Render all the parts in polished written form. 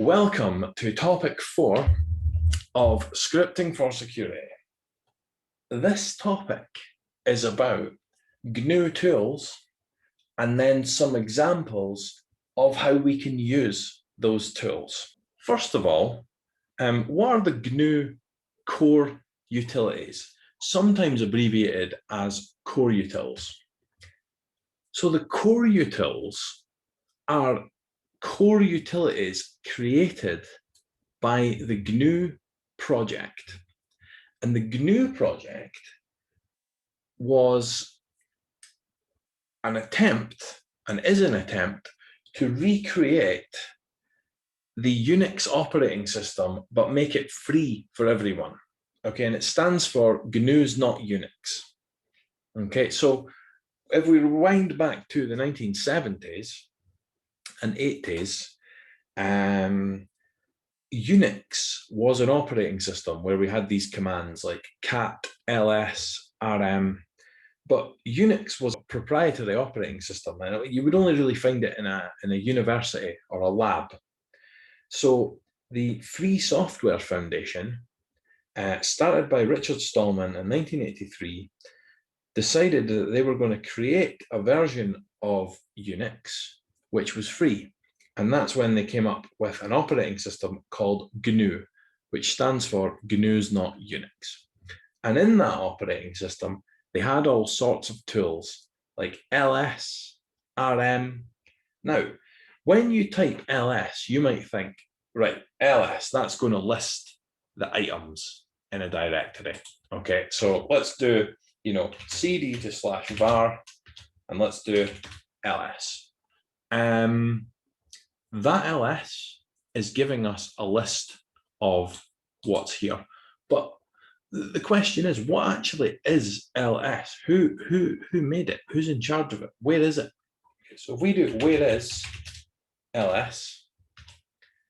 Welcome to topic 4 of scripting for security. This topic is about GNU tools and then some examples of how we can use those tools. First of all, what are the GNU core utilities, sometimes abbreviated as coreutils? So the coreutils are core utilities created by the GNU project. And the GNU project was an attempt, and is an attempt, to recreate the Unix operating system, but make it free for everyone. Okay, and it stands for GNU's not Unix. Okay, so if we rewind back to the 1970s, and 80s, Unix was an operating system where we had these commands like cat, ls, rm, but Unix was a proprietary operating system, and you would only really find it in a university or a lab. So the Free Software Foundation, started by Richard Stallman in 1983, decided that they were going to create a version of Unix which was free. And that's when they came up with an operating system called GNU, which stands for GNU's not Unix. And in that operating system, they had all sorts of tools like ls, rm. Now, when you type ls, you might think, right, ls, that's going to list the items in a directory. Okay, so let's do, cd to /var, and let's do ls. That ls is giving us a list of what's here. But the question is, what actually is ls? Who made it? Who's in charge of it? Where is it? Okay, so if we do where is ls,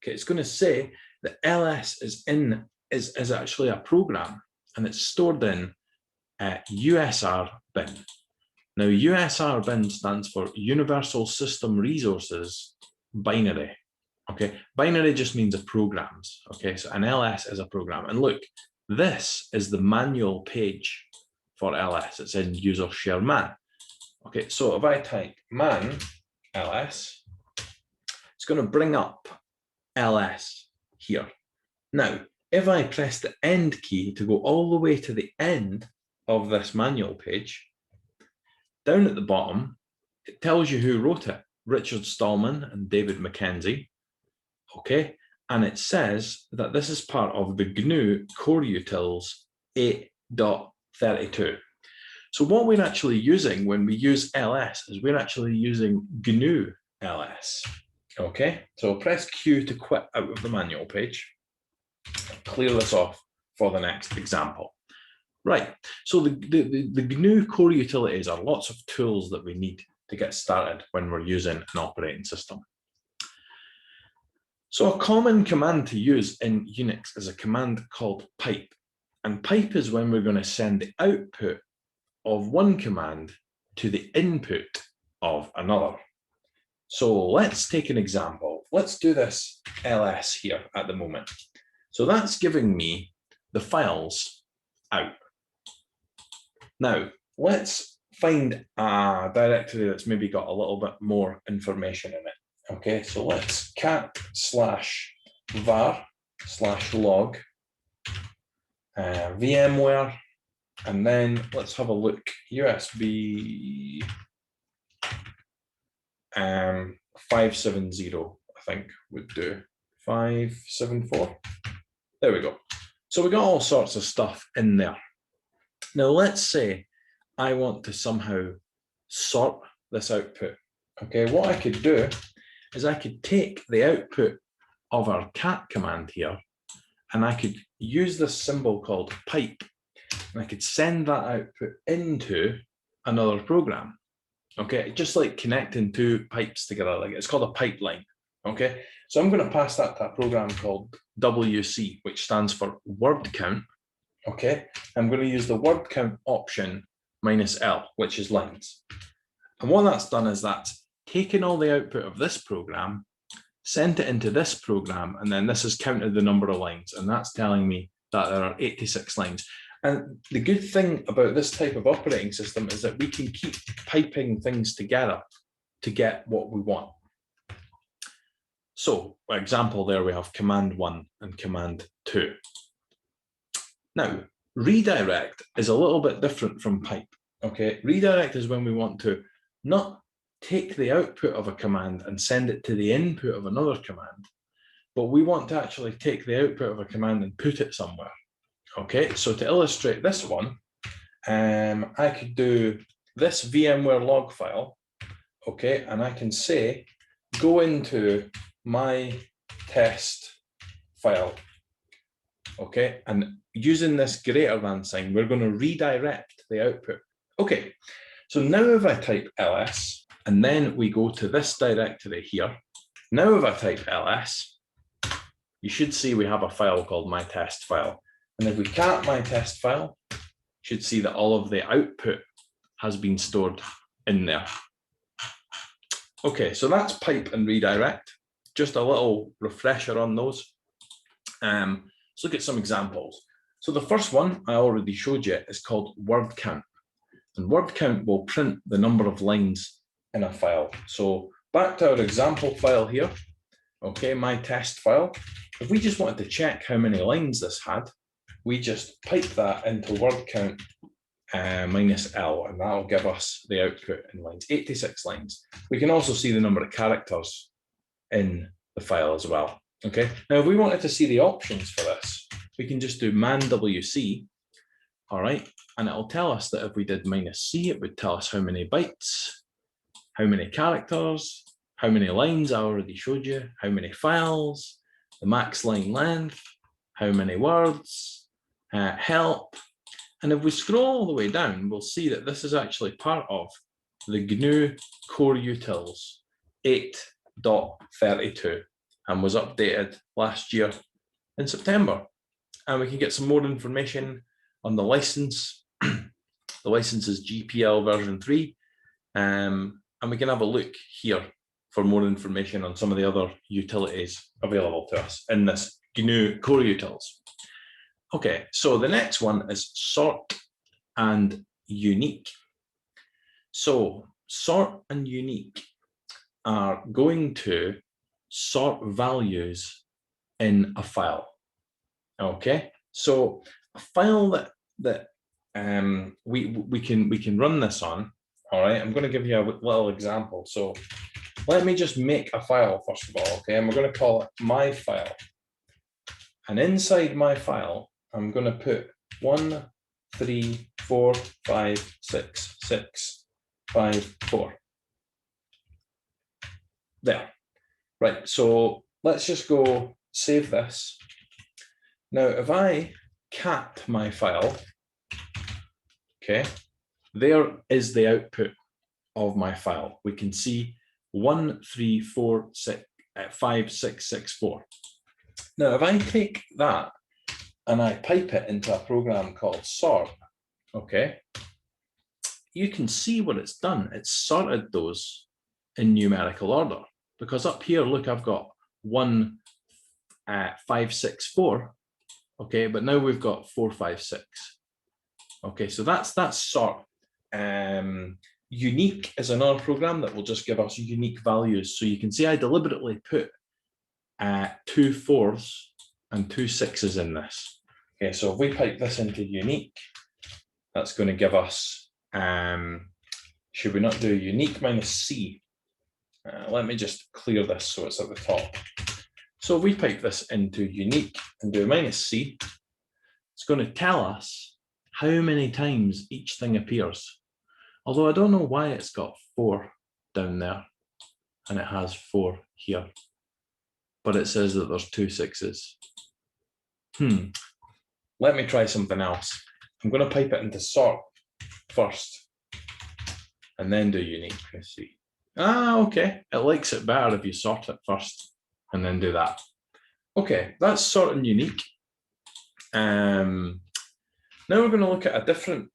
okay, it's going to say that ls is actually a program, and it's stored in USR bin. Now, USR bin stands for Universal System Resources Binary. Okay, binary just means of programs. Okay, so an ls is a program. And look, this is the manual page for ls. It's in user share man. Okay, so if I type man ls, it's going to bring up ls here. Now, if I press the end key to go all the way to the end of this manual page, down at the bottom, it tells you who wrote it, Richard Stallman and David Mackenzie. Okay, and it says that this is part of the GNU Coreutils 8.32. So what we're actually using when we use ls is we're actually using GNU ls. Okay, so press Q to quit out of the manual page. Clear this off for the next example. Right, so the GNU core utilities are lots of tools that we need to get started when we're using an operating system. So a common command to use in Unix is a command called pipe. And pipe is when we're going to send the output of one command to the input of another. So let's take an example. Let's do this ls here at the moment. So that's giving me the files out. Now, let's find a directory that's maybe got a little bit more information in it. Okay, so let's cat /var/log VMware, and then let's have a look. USB 570, I think would do. 574. There we go. So we got all sorts of stuff in there. Now, let's say I want to somehow sort this output. Okay, what I could do is I could take the output of our cat command here, and I could use this symbol called pipe, and I could send that output into another program. Okay, just like connecting two pipes together, like it's called a pipeline. Okay, so I'm going to pass that to a program called WC, which stands for word count. Okay, I'm going to use the word count option -L, which is lines. And what that's done is that's taken all the output of this program sent it into this program, and then this has counted the number of lines, and that's telling me that there are 86 lines. And the good thing about this type of operating system is that we can keep piping things together to get what we want. So, for example, there we have command 1 and command 2. Now, redirect is a little bit different from pipe. Okay, redirect is when we want to not take the output of a command and send it to the input of another command, but we want to actually take the output of a command and put it somewhere. Okay, so to illustrate this one, I could do this VMware log file, okay, and I can say, go into my test file, okay, and using this greater than sign, we're going to redirect the output. Okay, so now if I type ls, and then we go to this directory here, now if I type ls, you should see we have a file called my test file. And if we cat my test file, you should see that all of the output has been stored in there. Okay, so that's pipe and redirect. Just a little refresher on those. Let's look at some examples. So the first one I already showed you is called word count. And word count will print the number of lines in a file. So back to our example file here, okay, my test file. If we just wanted to check how many lines this had, we just pipe that into word count minus L, and that'll give us the output in lines, 86 lines. We can also see the number of characters in the file as well. Okay, now if we wanted to see the options for this, we can just do man WC, all right, and it'll tell us that if we did -C, it would tell us how many bytes, how many characters, how many lines I already showed you, how many files, the max line length, how many words, help. And if we scroll all the way down, we'll see that this is actually part of the GNU Coreutils 8.32 and was updated last year in September. And we can get some more information on the license. The license is GPL version 3. And we can have a look here for more information on some of the other utilities available to us in this GNU Coreutils. Okay, so the next one is sort and unique. So sort and unique are going to sort values in a file. Okay, so a file that we can run this on. All right, I'm going to give you a little example. So let me just make a file first of all. Okay, and we're going to call it my file. And inside my file, I'm going to put 1, 3, 4, 5, 6, 6, 5, 4. There. Right, so let's just go save this. Now, if I cat my file, okay, there is the output of my file. We can see 1, 3, 4, 6, 5, 6, 6, 4. Now, if I take that and I pipe it into a program called sort, okay, you can see what it's done. It's sorted those in numerical order, because up here, look, I've got 1, 5, 6, 4, okay, but now we've got 4, 5, 6. Okay, so that's sort. Unique is another program that will just give us unique values. So you can see I deliberately put 2 4s and 2 6s in this. Okay, so if we pipe this into unique, that's going to give us, should we not do unique -C? Let me just clear this so it's at the top. So if we pipe this into unique and do -C, it's going to tell us how many times each thing appears. Although I don't know why it's got 4 down there and it has 4 here, but it says that there's 2 6s. Let me try something else. I'm going to pipe it into sort first and then do unique. Let's see. Okay. It likes it better if you sort it first and then do that. Okay, that's sort and unique. Now we're going to look at a different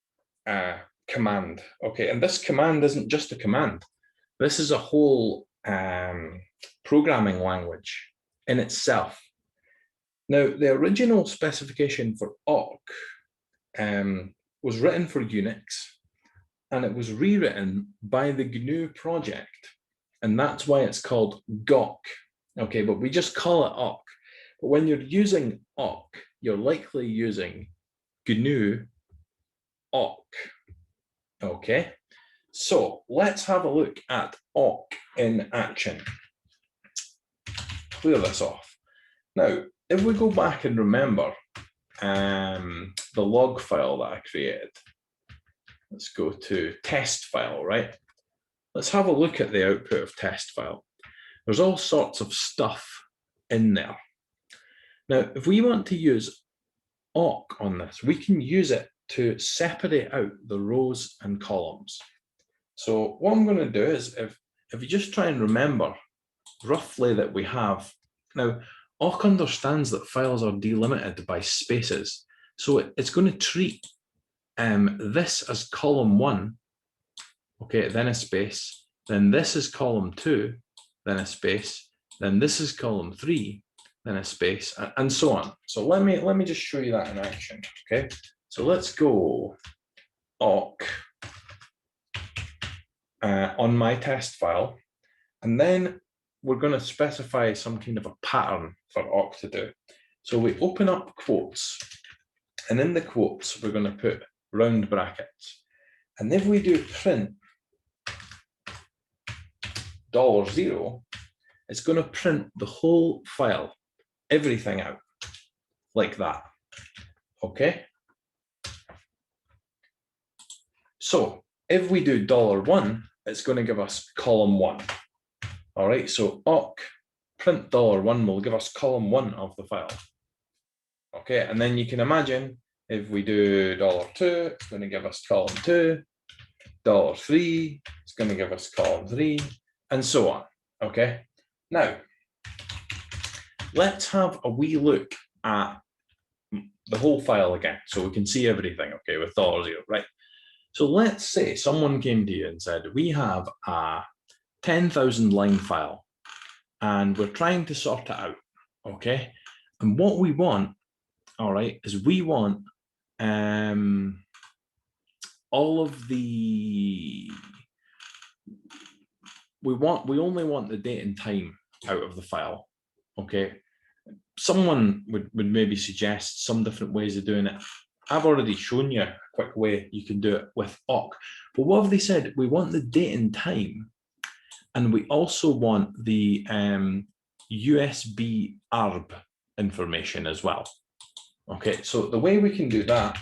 command. Okay, and this command isn't just a command. This is a whole programming language in itself. Now, the original specification for awk was written for Unix, and it was rewritten by the GNU project, and that's why it's called GOC. Okay, but we just call it awk. But when you're using awk, you're likely using GNU awk. Okay, so let's have a look at awk in action. Clear this off. Now, if we go back and remember the log file that I created, let's go to test file, right? Let's have a look at the output of test file. There's all sorts of stuff in there. Now, if we want to use awk on this, we can use it to separate out the rows and columns. So what I'm going to do is, if you just try and remember roughly that we have, now awk understands that files are delimited by spaces. So it's going to treat this as column 1, okay, then a space, then this is column 2, then a space, then this is column 3, then a space, and so on. So let me just show you that in action, okay? So let's go awk on my test file, and then we're going to specify some kind of a pattern for awk to do. So we open up quotes, and in the quotes, we're going to put round brackets. And if we do print $0, it's going to print the whole file, everything out, like that. Okay? So if we do $1, it's going to give us column 1. All right, so awk print $1 will give us column 1 of the file. Okay, and then you can imagine if we do $2, it's going to give us column 2, $3, it's going to give us column 3, and so on. Okay, now let's have a wee look at the whole file again so we can see everything, okay, with $0, right? So let's say someone came to you and said, we have a 10,000 line file and we're trying to sort it out, okay? And what we want, all right, is we want all of the, we only want the date and time out of the file, okay? Someone would maybe suggest some different ways of doing it. I've already shown you a quick way you can do it with awk, but what have they said? We want the date and time, and we also want the USB ARB information as well. Okay, so the way we can do that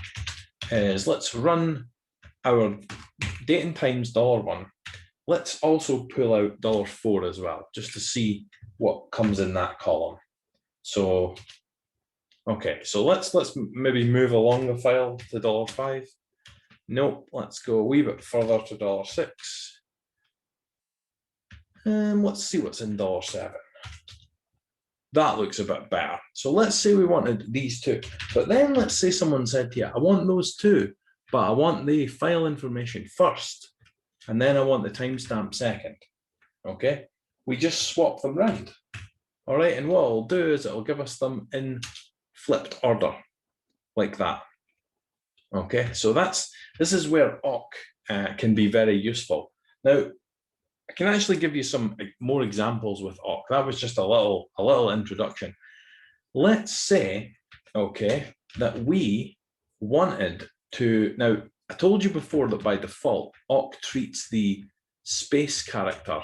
is let's run our date and times $1. Let's also pull out $4 as well, just to see what comes in that column. So, okay, so let's maybe move along the file to $5. Nope, let's go a wee bit further to $6. And let's see what's in $7. That looks a bit better. So let's say we wanted these two, but then let's say someone said to you, I want those two, but I want the file information first, and then I want the timestamp second. Okay, we just swap them round. All right, and what it'll do is it'll give us them in flipped order, like that. Okay, so this is where awk can be very useful. Now, I can actually give you some more examples with awk. That was just a little introduction. Let's say, okay, that we wanted to, now I told you before that by default, awk treats the space character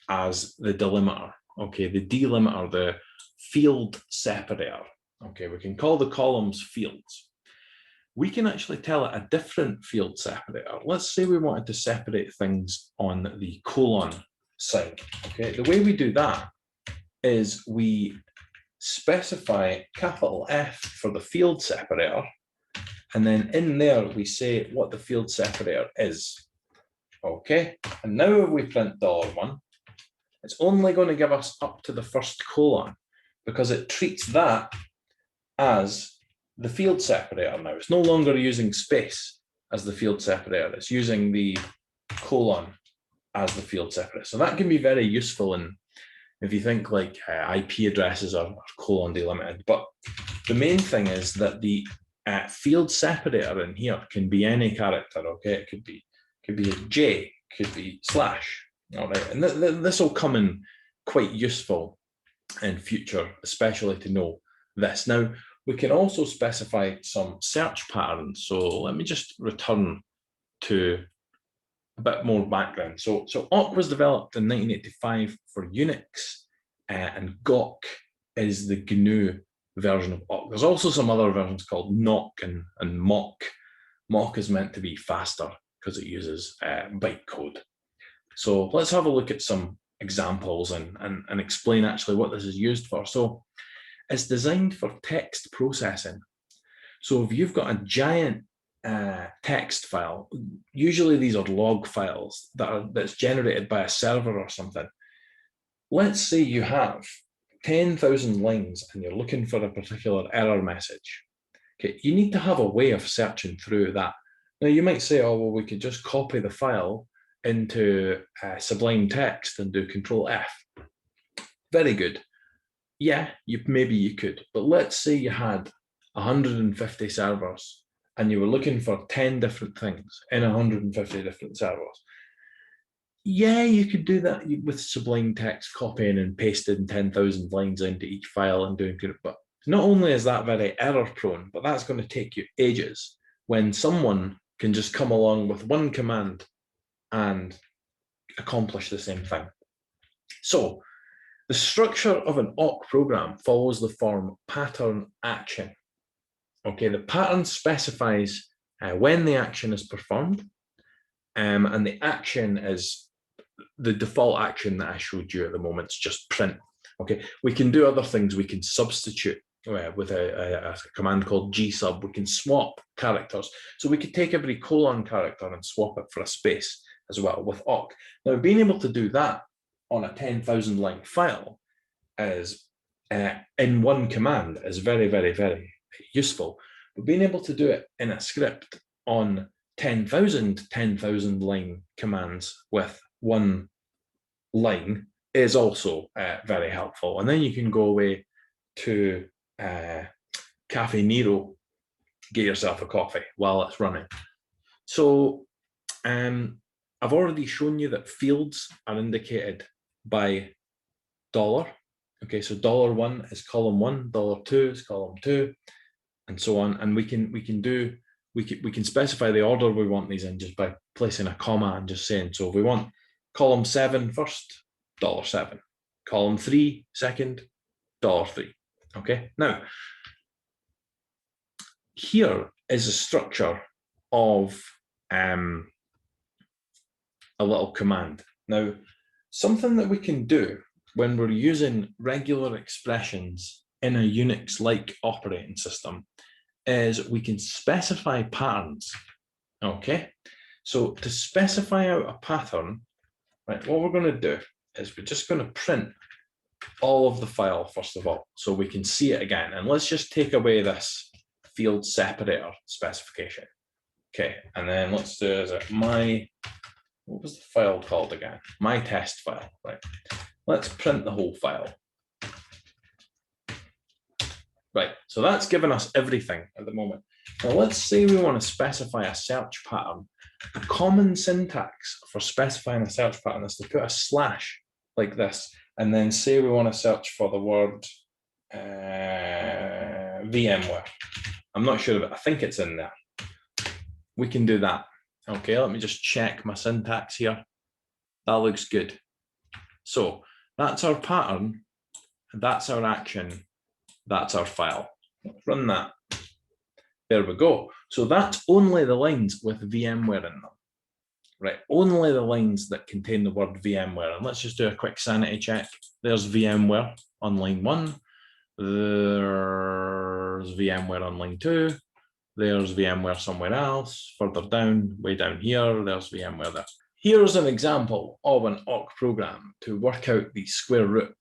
as the delimiter, okay, the delimiter, the field separator. Okay, we can call the columns fields. We can actually tell it a different field separator. Let's say we wanted to separate things on the colon side. Okay, the way we do that is we specify capital F for the field separator, and then in there we say what the field separator is. Okay, and now if we print $1, it's only going to give us up to the first colon because it treats that as the field separator now. It's no longer using space as the field separator. It's using the colon as the field separator. So that can be very useful in If you think like IP addresses are colon delimited, but the main thing is that the field separator in here can be any character. Okay, it could be a J, could be slash. All right, and this will come in quite useful in future, especially to know this. Now, we can also specify some search patterns. So let me just return to a bit more background. So awk was developed in 1985 for Unix, and gawk is the GNU version of awk. There's also some other versions called nock and mock. Mock is meant to be faster because it uses bytecode. So let's have a look at some examples and explain actually what this is used for. So it's designed for text processing. So if you've got a giant text file, usually these are log files that's generated by a server or something. Let's say you have 10,000 lines and you're looking for a particular error message. Okay, you need to have a way of searching through that. Now you might say, oh, well, we could just copy the file into Sublime Text and do Control F. Very good. Yeah, maybe you could, but let's say you had 150 servers and you were looking for 10 different things in 150 different servers. Yeah, you could do that with Sublime Text, copying and pasting 10,000 lines into each file and doing it. But not only is that very error prone, but that's going to take you ages when someone can just come along with one command and accomplish the same thing. So the structure of an awk program follows the form pattern action. Okay, the pattern specifies when the action is performed, and the action is the default action that I showed you at the moment. It's just print. Okay, we can do other things. We can substitute with a command called gsub. We can swap characters. So we could take every colon character and swap it for a space as well with awk. Now, being able to do that on a 10,000 line file is in one command is very, very, very useful. But being able to do it in a script on 10,000 line commands with one line is also very helpful. And then you can go away to Cafe Nero, get yourself a coffee while it's running. So I've already shown you that fields are indicated by $. Okay, so $1 is column 1, $2 is column 2, and so on. And we can specify the order we want these in just by placing a comma and just saying, so if we want column 7 first, $7, column 3 second, $3. Okay, now here is a structure of a little command. Now, something that we can do when we're using regular expressions in a Unix-like operating system is we can specify patterns. Okay, so to specify out a pattern, right, what we're going to do is we're just going to print all of the file first of all, so we can see it again. And let's just take away this field separator specification. Okay, and then let's do, is it what was the file called again? My test file, right? Let's print the whole file. Right, so that's given us everything at the moment. Now let's say we want to specify a search pattern. A common syntax for specifying a search pattern is to put a slash like this, and then say we want to search for the word VMware. I'm not sure, but I think it's in there. We can do that. Okay, let me just check my syntax here. That looks good. So that's our pattern, that's our action, that's our file. Let's run that. There we go. So that's only the lines with VMware in them, right? Only the lines that contain the word VMware. And let's just do a quick sanity check. There's VMware on line 1. There's VMware on line 2. There's VMware somewhere else, further down, way down here, there's VMware there. Here's an example of an awk program to work out the square root.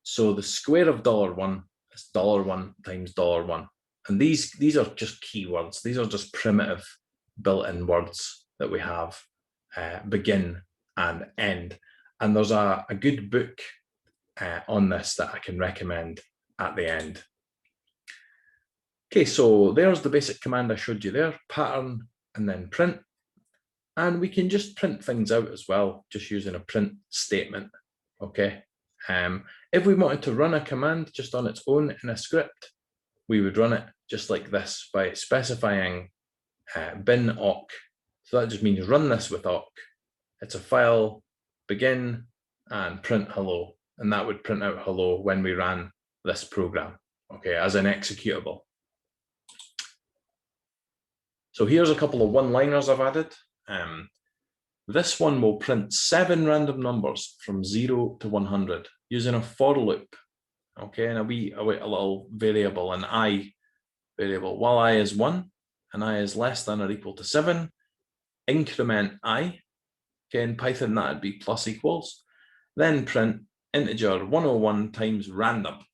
So the square of $1 is $1 times $1. And these are just keywords. These are just primitive built-in words that we have, begin and end. And there's a good book on this that I can recommend at the end. Okay, so there's the basic command I showed you there, pattern and then print. And we can just print things out as well, just using a print statement, okay? If we wanted to run a command just on its own in a script, we would run it just like this by specifying bin awk. So that just means run this with awk. It's a file, begin, and print hello. And that would print out hello when we ran this program, okay, as an executable. So here's a couple of one-liners I've added. This one will print 7 random numbers from 0 to 100 using a for loop, okay, and a little variable, an I variable. While I is 1 and I is less than or equal to 7, increment I. Okay, in Python that would be plus equals. Then print integer 101 times random,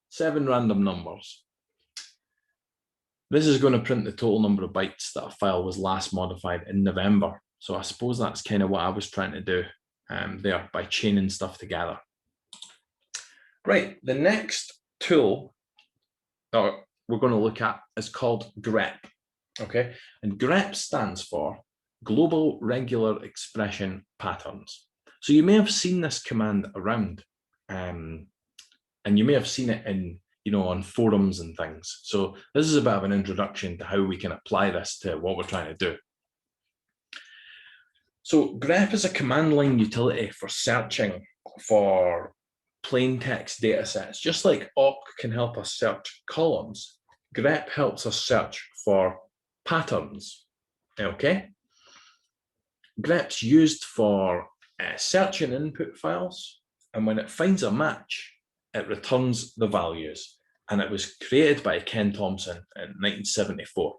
7 random numbers. This is going to print the total number of bytes that a file was last modified in November. So I suppose that's kind of what I was trying to do there by chaining stuff together. Right, the next tool that we're going to look at is called Grep, okay? And Grep stands for Global Regular Expression Patterns. So you may have seen this command around, and you may have seen it in, on forums and things. So this is a bit of an introduction to how we can apply this to what we're trying to do. So Grep is a command line utility for searching for plain text data sets. Just like awk can help us search columns, Grep helps us search for patterns, okay? Grep's used for searching input files, and when it finds a match, it returns the values. And it was created by Ken Thompson in 1974,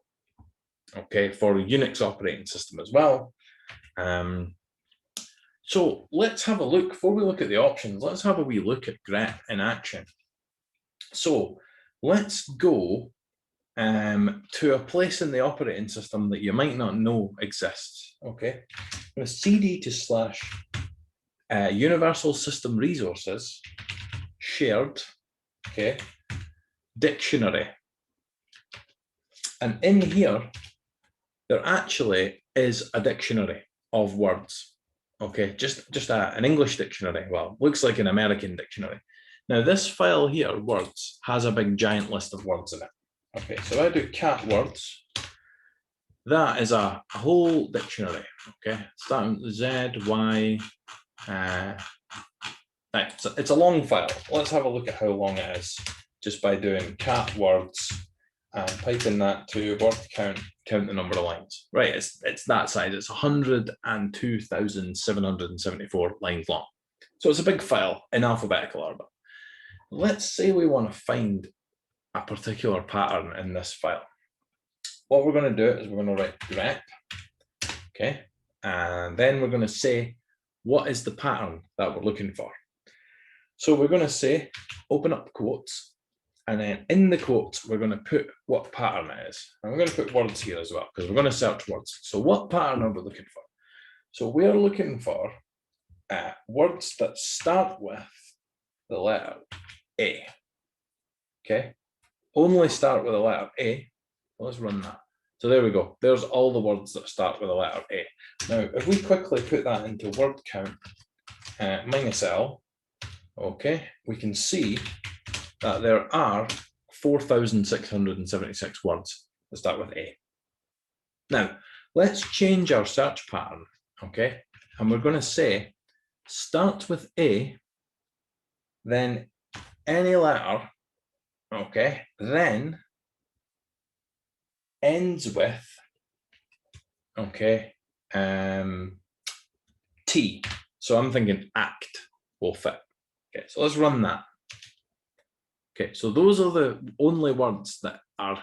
okay, for a Unix operating system as well. So let's have a look, before we look at the options, let's have a wee look at Grep in action. So let's go to a place in the operating system that you might not know exists, okay? I'm going to cd to / universal system resources shared, okay, dictionary. And in here, there actually is a dictionary of words, okay? Just an English dictionary. Well, looks like an American dictionary. Now this file here, words, has a big giant list of words in it. Okay, so if I do cat words, that is a whole dictionary, okay? Starting with Z, Y, right, so it's a long file. Let's have a look at how long it is just by doing cat words and piping that to word count the number of lines. Right, it's that size. It's 102,774 lines long. So it's a big file in alphabetical order. Let's say we want to find a particular pattern in this file. What we're going to do is we're going to write grep, okay, and then we're going to say what is the pattern that we're looking for. So we're going to say open up quotes, and then in the quotes we're going to put what pattern it is. And we're going to put words here as well because we're going to search words. So what pattern are we looking for? So we're looking for words that start with the letter A, okay? Only start with a letter A. Let's run that. So there we go. There's all the words that start with a letter A. Now, if we quickly put that into word count minus L, okay, we can see that there are 4,676 words that start with A. Now, let's change our search pattern, okay? And we're going to say start with A, then any letter, okay, then ends with, okay, T. So I'm thinking act will fit. Okay, so let's run that. Okay, so those are the only words that are,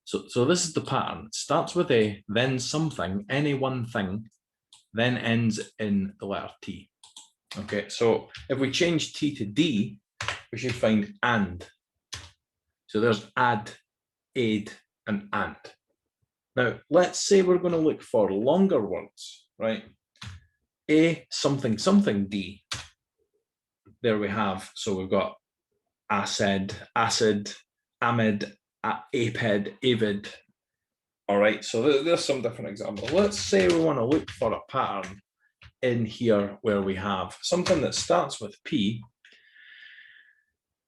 so this is the pattern. It starts with A, then something, any one thing, then ends in the letter T. Okay, so if we change T to D, we should find and. So there's add, aid, and and. Now, let's say we're going to look for longer words, right? A something something D. there we have, so we've got acid, amide, apid, avid. All right, so there's some different examples. Let's say we want to look for a pattern in here where we have something that starts with P,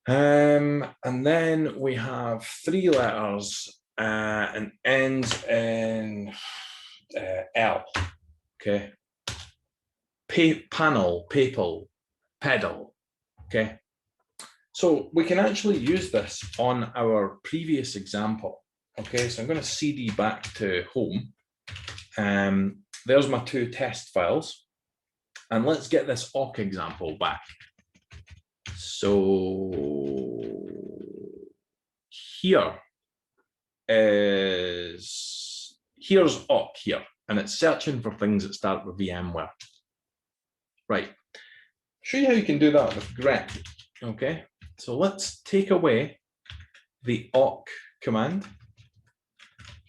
and then we have 3 letters and ends in L. Okay, panel, papal, pedal. Okay, so we can actually use this on our previous example. Okay, so I'm going to CD back to home. There's my 2 test files. And let's get this AWK example back. So here's AWK here, and it's searching for things that start with VMware. Right, show you how you can do that with grep. Okay, so let's take away the AWK command.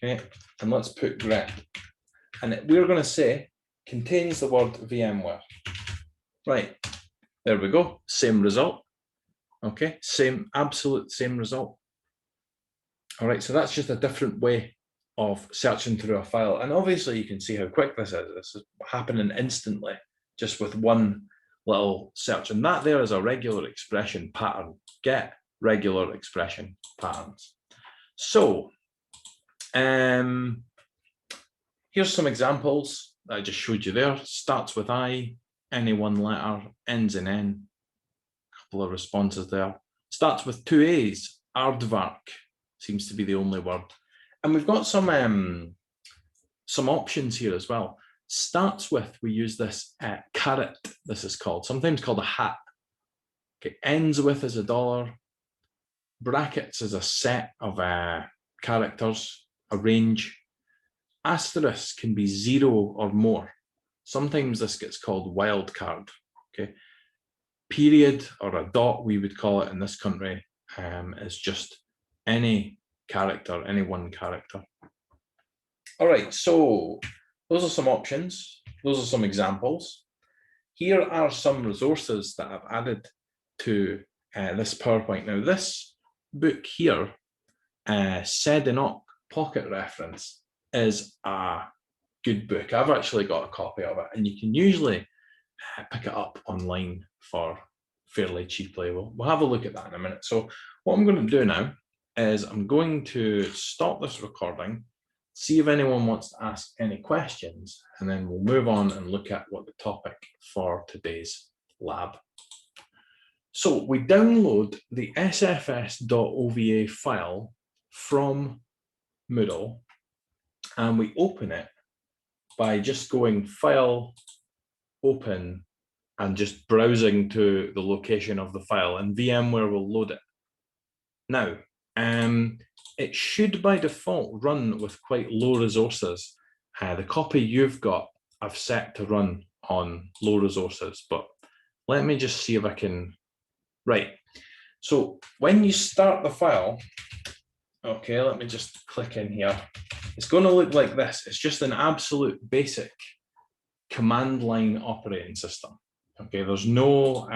Okay, and let's put grep, and we're going to say contains the word VMware. Right, there we go, same result. Okay, absolute same result. All right, so that's just a different way of searching through a file. And obviously you can see how quick this is. This is happening instantly, just with one little search. And that there is a regular expression pattern. Get regular expression patterns. So here's some examples that I just showed you there. Starts with I, any one letter, ends in N. A couple of responses there. Starts with 2 A's, aardvark seems to be the only word. And we've got some options here as well. Starts with, we use this caret, this is called, sometimes called a hat. Okay, ends with is $1. Brackets is a set of characters, a range. Asterisk can be 0 or more. Sometimes this gets called wildcard. Okay, period or a dot, we would call it in this country, is just any character, any one character. All right, so those are some options. Those are some examples. Here are some resources that I've added to this PowerPoint. Now, this book here, Sedinoc Pocket Reference, is a good book. I've actually got a copy of it, and you can usually pick it up online for fairly cheaply. We'll have a look at that in a minute. So what I'm going to do now is I'm going to stop this recording, see if anyone wants to ask any questions, and then we'll move on and look at what the topic for today's lab. So we download the sfs.ova file from Moodle, and we open it by just going File, Open, and just browsing to the location of the file, and VMware will load it. Now, it should by default run with quite low resources. The copy you've got, I've set to run on low resources, but let me just see if I can. Right, so when you start the file, okay, let me just click in here. It's going to look like this. It's just an absolute basic command line operating system. Okay, there's no,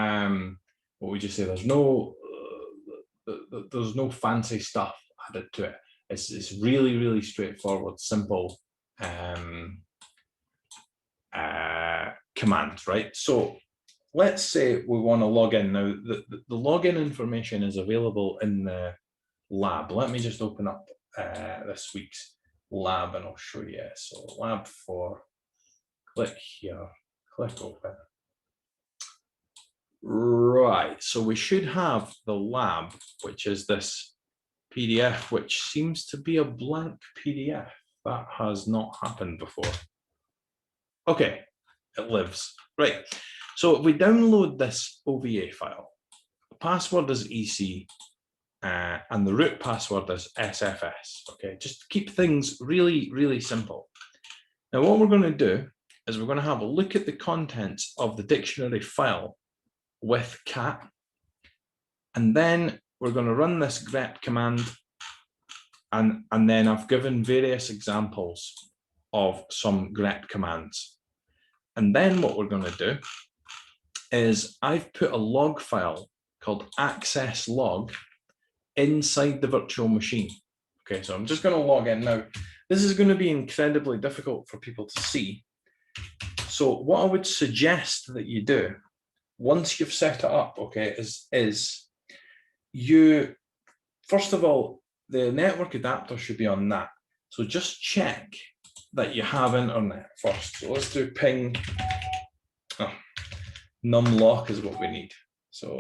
what would you say? There's no fancy stuff added to it. It's really, really straightforward, simple commands, right? So let's say we want to log in. Now, the login information is available in the lab. Let me just open up this week's lab and I'll show you. So lab 4, click here, click open. Right, so we should have the lab, which is this PDF, which seems to be a blank PDF. That has not happened before. Okay, it lives. Right, so if we download this OVA file, the password is EC, and the root password is SFS. Okay, just keep things really, really simple. Now, what we're going to do is we're going to have a look at the contents of the dictionary file with cat, and then we're going to run this grep command, and then I've given various examples of some grep commands. And then what we're going to do is I've put a log file called access log inside the virtual machine. Okay, so I'm just going to log in now. This is going to be incredibly difficult for people to see. So what I would suggest that you do once you've set it up, okay, is you, first of all, the network adapter should be on that. So just check that you have internet first. So let's do ping. Oh, numlock is what we need. So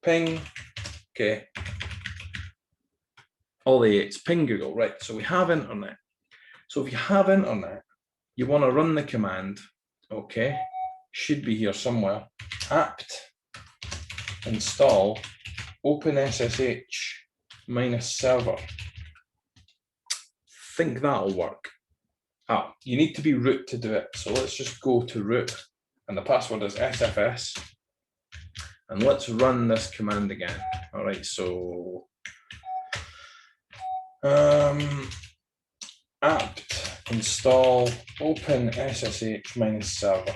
ping, okay. All the eights, ping Google, right? So we have internet. So if you have internet, you want to run the command, okay? Should be here somewhere. Apt install OpenSSH -server. Think that'll work. You need to be root to do it. So let's just go to root, and the password is SFS. And let's run this command again. All right, so apt install OpenSSH -server.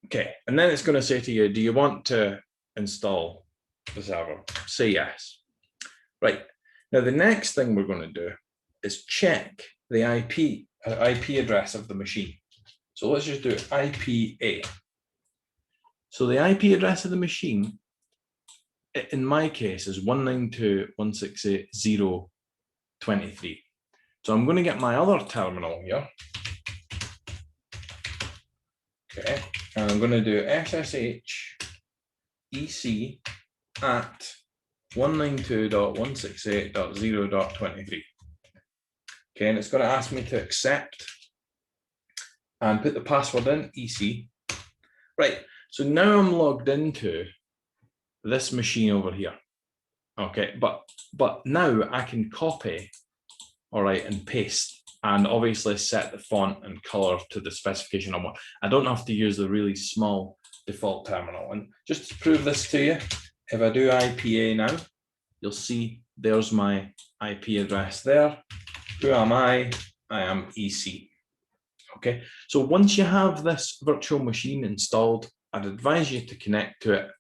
Okay, and then it's going to say to you, do you want to install the server? Say yes. Right, now the next thing we're going to do is check the IP address of the machine. So let's just do IPA. So the IP address of the machine, in my case, is 192.168.0.23. So I'm going to get my other terminal here. Okay, and I'm going to do SSH EC at 192.168.0.23. Okay, and it's going to ask me to accept and put the password in, EC. Right, so now I'm logged into this machine over here. Okay, but now I can copy, all right, and paste, and obviously set the font and color to the specification I want. I don't have to use the really small default terminal. And just to prove this to you, if I do IPA now, you'll see there's my IP address there. Who am I? I am EC. Okay, so once you have this virtual machine installed, I'd advise you to connect to it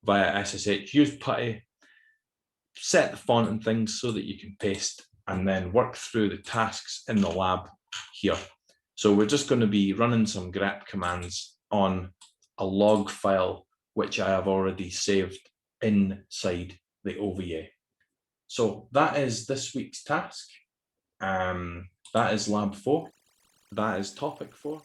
via SSH, use PuTTY, set the font and things so that you can paste, and then work through the tasks in the lab here. So we're just going to be running some grep commands on a log file, which I have already saved inside the OVA. So that is this week's task. That is lab 4. That is topic 4.